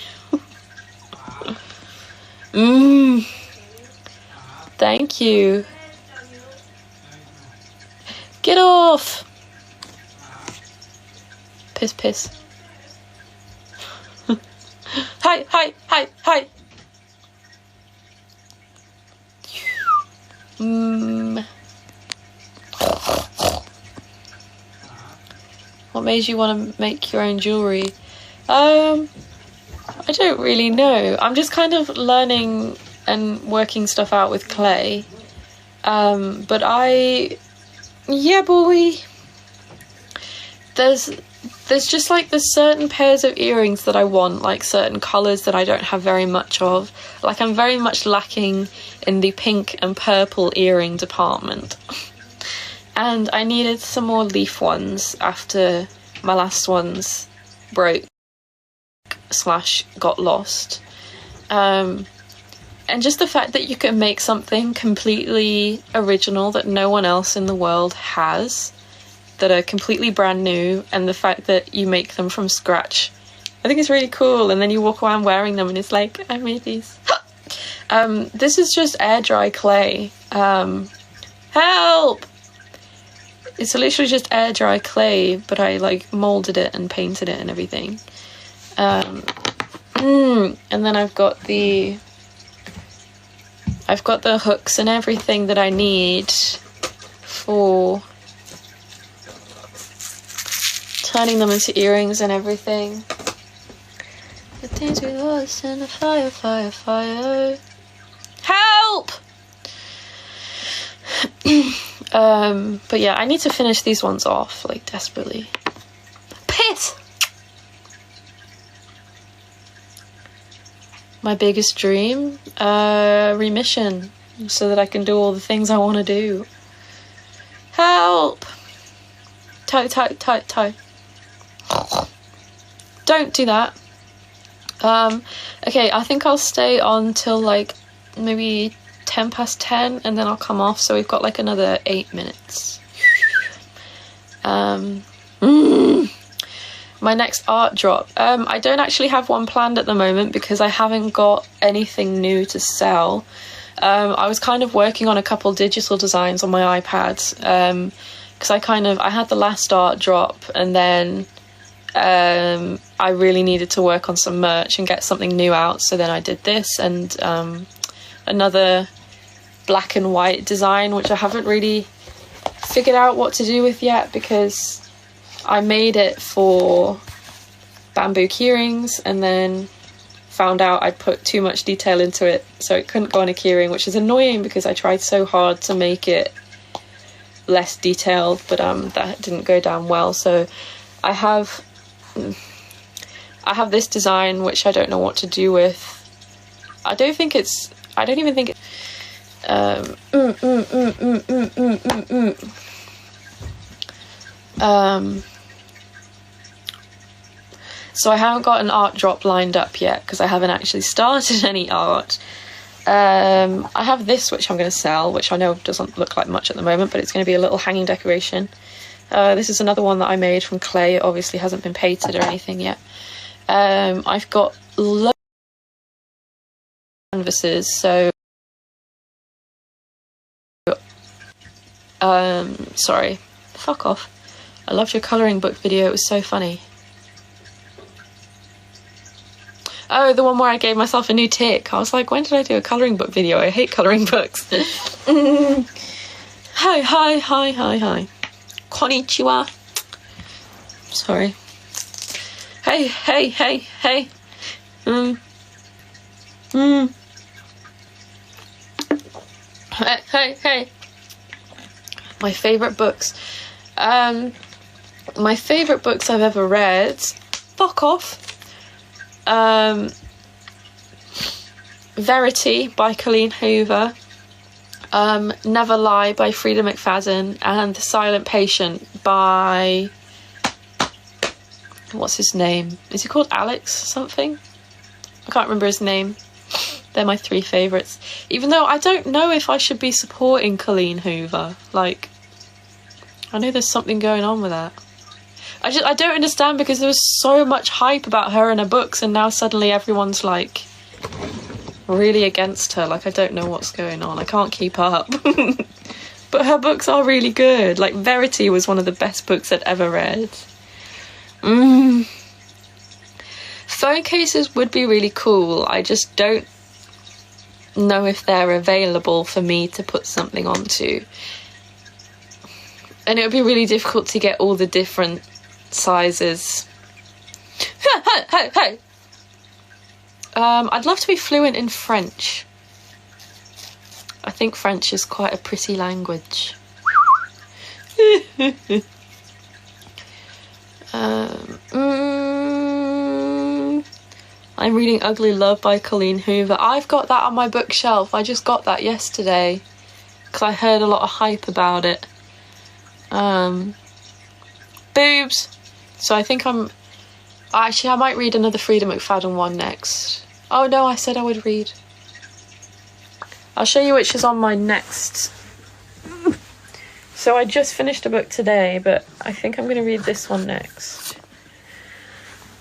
Thank you. Get off! Piss, piss. Hi, hi, hi, hi! What made you want to make your own jewellery? I don't really know. I'm just kind of learning and working stuff out with clay. But yeah, boy. There's just like there's certain pairs of earrings that I want, like certain colours that I don't have very much of. Like I'm very much lacking in the pink and purple earring department. And I needed some more leaf ones after my last ones broke / got lost. And just the fact that you can make something completely original that no one else in the world has, that are completely brand new, and the fact that you make them from scratch, I think it's really cool. And then you walk around wearing them and it's like, I made these. This is just air dry clay. Help! It's literally just air dry clay, but I like molded it and painted it and everything. And then I've got the hooks and everything that I need for turning them into earrings and everything. The things we lost in the fire, fire, fire. Help! But yeah, I need to finish these ones off, like, desperately. Piss! My biggest dream? Remission. So that I can do all the things I want to do. Help! Toe, toe, toe, toe. Don't do that. Okay, I think I'll stay on till like maybe 10:10 and then I'll come off, so we've got like another 8 minutes. My next art drop. I don't actually have one planned at the moment because I haven't got anything new to sell. I was kind of working on a couple digital designs on my iPad because I had the last art drop, and then I really needed to work on some merch and get something new out, so then I did this and another black and white design, which I haven't really figured out what to do with yet because I made it for bamboo keyrings and then found out I'd put too much detail into it, so it couldn't go on a keyring, which is annoying because I tried so hard to make it less detailed, but that didn't go down well. So I have this design which I don't know what to do with. I don't even think it's so I haven't got an art drop lined up yet because I haven't actually started any art. I have this, which I'm going to sell, which I know doesn't look like much at the moment, but it's going to be a little hanging decoration. This is another one that I made from clay. It obviously hasn't been painted or anything yet. I've got loads of canvases, so sorry, fuck off. I loved your colouring book video, it was so funny. Oh, the one where I gave myself a new tick. I was like, when did I do a colouring book video? I hate colouring books. Hi. Konnichiwa. Sorry. Hey. Hey. My favourite books. My favourite books I've ever read. Fuck off. Verity by Colleen Hoover. Never Lie by Frida McFadden, and The Silent Patient by, what's his name? Is he called Alex something? I can't remember his name. They're my three favourites. Even though I don't know if I should be supporting Colleen Hoover. Like, I know there's something going on with that. I don't understand, because there was so much hype about her and her books, and now suddenly everyone's like really against her. Like, I don't know what's going on. I can't keep up. But her books are really good. Like, Verity was one of the best books I'd ever read. Phone cases would be really cool. I just don't know if they're available for me to put something onto. And it would be really difficult to get all the different sizes. Hey. I'd love to be fluent in French. I think French is quite a pretty language. I'm reading Ugly Love by Colleen Hoover. I've got that on my bookshelf. I just got that yesterday because I heard a lot of hype about it. Boobs. So I think I might read another Frida McFadden one next. Oh no, I said I would read. I'll show you which is on my next. So I just finished a book today, but I think I'm going to read this one next.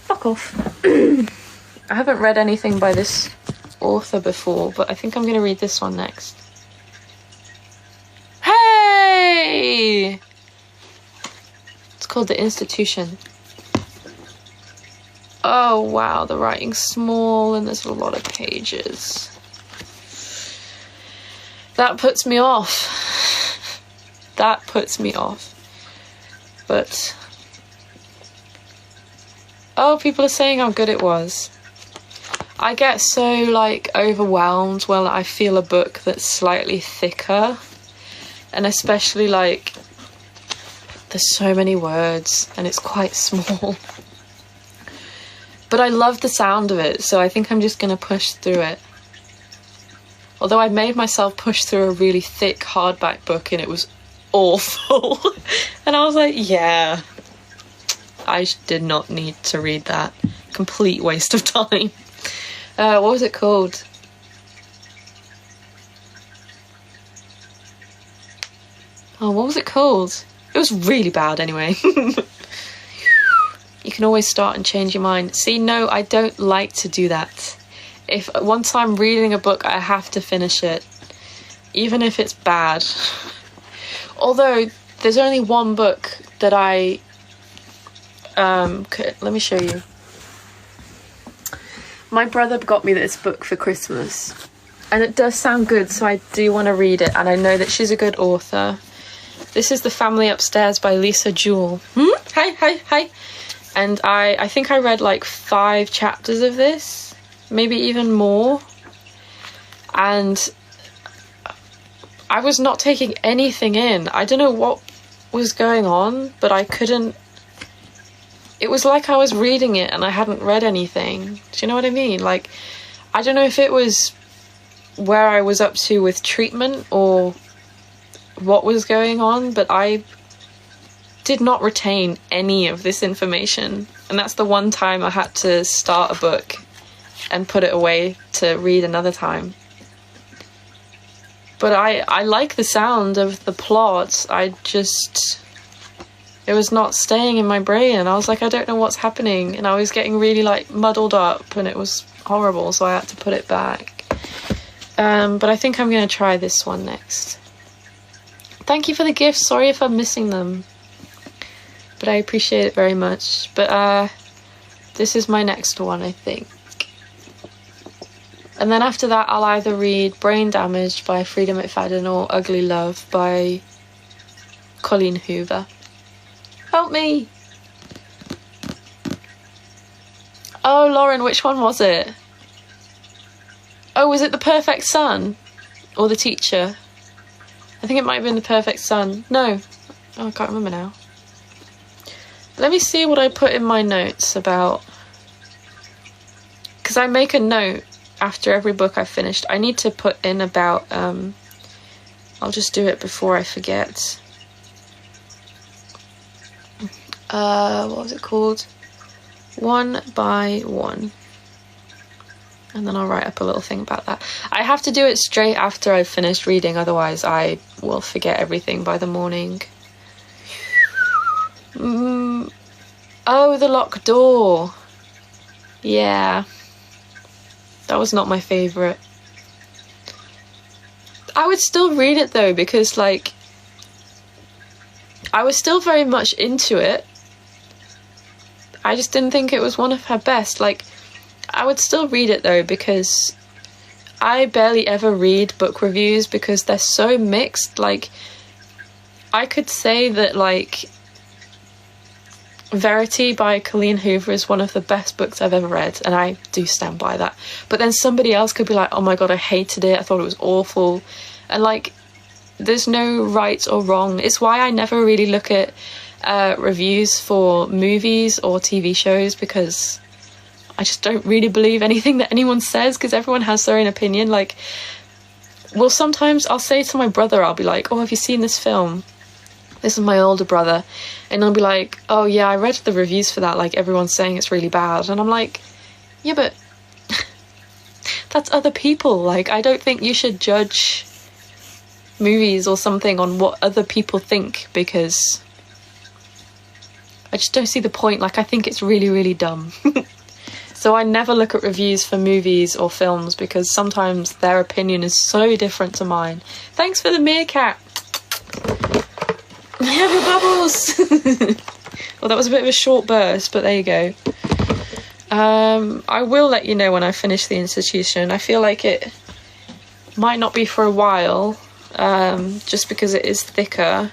Fuck off. I haven't read anything by this author before, but I think I'm going to read this one next. Hey! It's called The Institution. Oh wow, the writing's small and there's a lot of pages. That puts me off. That puts me off. But oh, people are saying how good it was. I get so like overwhelmed when I feel a book that's slightly thicker, and especially like there's so many words and it's quite small. But I love the sound of it, so I think I'm just gonna push through it. Although I made myself push through a really thick hardback book and it was awful. And I was like, yeah, I did not need to read that. Complete waste of time. What was it called? Oh, what was it called? It was really bad anyway. You can always start and change your mind. See, no, I don't like to do that. If once I'm reading a book, I have to finish it, even if it's bad. Although there's only one book that I let me show you. My brother got me this book for Christmas, and it does sound good, so I do want to read it, and I know that she's a good author. This is The Family Upstairs by Lisa Jewell. Hi. And I think I read like 5 chapters of this, maybe even more, and I was not taking anything in. I don't know what was going on, but I couldn't. It was like I was reading it and I hadn't read anything. Do you know what I mean? Like, I don't know if it was where I was up to with treatment or what was going on, but I did not retain any of this information. And that's the one time I had to start a book and put it away to read another time. But I like the sound of the plot. It was not staying in my brain, and I was like, I don't know what's happening, and I was getting really like muddled up, and it was horrible, so I had to put it back. But I think I'm going to try this one next. Thank you for the gifts. Sorry if I'm missing them, but I appreciate it very much. But this is my next one, I think. And then after that, I'll either read Brain Damaged by Frida McFadden or Ugly Love by Colleen Hoover. Help me! Oh, Lauren, which one was it? Oh, was it The Perfect Son? Or The Teacher? I think it might have been The Perfect Son. No. Oh, I can't remember now. Let me see what I put in my notes about... Because I make a note after every book I've finished. I need to put in about... I'll just do it before I forget. What was it called? One by One. And then I'll write up a little thing about that. I have to do it straight after I've finished reading, otherwise I will forget everything by the morning. Oh, The Locked Door. Yeah. That was not my favourite. I would still read it though, because like I was still very much into it. I just didn't think it was one of her best. Like, I would still read it though, because I barely ever read book reviews because they're so mixed. Like, I could say that like Verity by Colleen Hoover is one of the best books I've ever read, and I do stand by that. But then somebody else could be like, oh my god, I hated it, I thought it was awful. And like, there's no right or wrong. It's why I never really look at reviews for movies or TV shows, because I just don't really believe anything that anyone says, because everyone has their own opinion. Like, well, sometimes I'll say to my brother, I'll be like, oh, have you seen this film? This is my older brother, and I'll be like, oh yeah, I read the reviews for that, like everyone's saying it's really bad. And I'm like, yeah, but that's other people. Like, I don't think you should judge movies or something on what other people think, because I just don't see the point. Like, I think it's really, really dumb. So I never look at reviews for movies or films, because sometimes their opinion is so different to mine. Thanks for the meerkat. I have your bubbles. Well, that was a bit of a short burst, but there you go. I will let you know when I finish The Institution. I feel like it might not be for a while, just because it is thicker.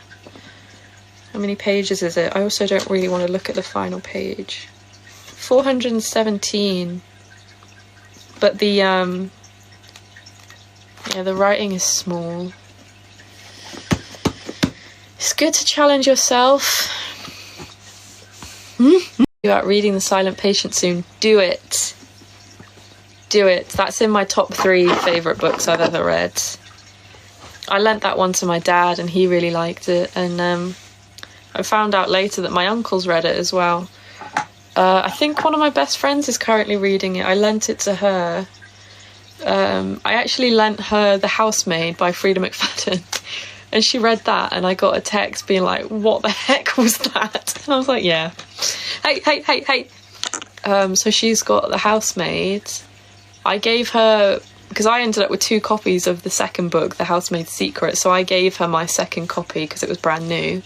How many pages is it? I also don't really want to look at the final page. 417. But the the writing is small. It's good to challenge yourself. You're out reading The Silent Patient soon. Do it. Do it. That's in my top 3 favourite books I've ever read. I lent that one to my dad and he really liked it. And I found out later that my uncle's read it as well. I think one of my best friends is currently reading it. I lent it to her. I actually lent her The Housemaid by Frida McFadden. And she read that, and I got a text being like, what the heck was that? And I was like, yeah. Hey. So she's got The Housemaid. I gave her, because I ended up with 2 copies of the second book, The Housemaid's Secret, so I gave her my second copy because it was brand new.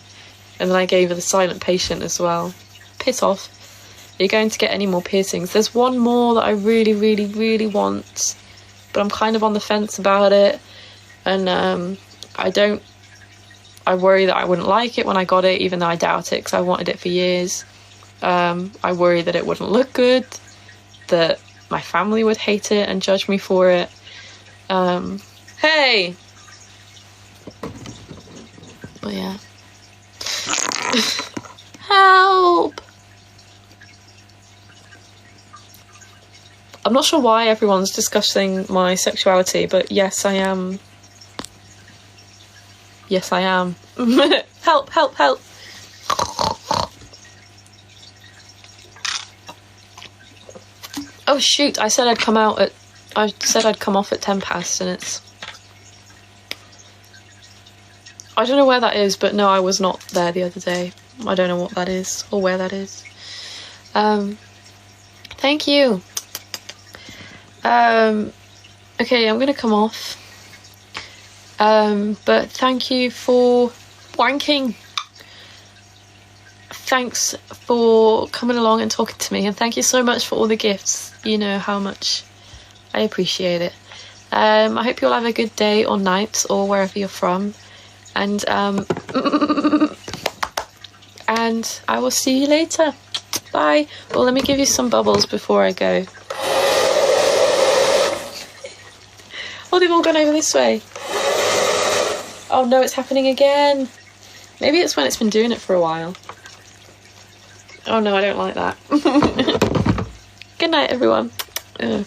And then I gave her The Silent Patient as well. Piss off. Are you going to get any more piercings? There's one more that I really, really, really want, but I'm kind of on the fence about it. And I worry that I wouldn't like it when I got it, even though I doubt it, because I wanted it for years. I worry that it wouldn't look good, that my family would hate it and judge me for it. Hey! But yeah. Help! I'm not sure why everyone's discussing my sexuality, but yes, I am. Yes, I am. Help, help, help. Oh shoot, I said I'd come off at 10 past and it's I don't know where that is, but no, I was not there the other day. I don't know what that is or where that is. Thank you. Okay, I'm gonna come off. But thank you for wanking. Thanks for coming along and talking to me, and thank you so much for all the gifts. You know how much I appreciate it. I hope you'll have a good day or night or wherever you're from, and and I will see you later. Bye. Well, let me give you some bubbles before I go. Oh, they've all gone over this way. Oh no, it's happening again. Maybe it's when it's been doing it for a while. Oh no, I don't like that. Good night, everyone. Ugh.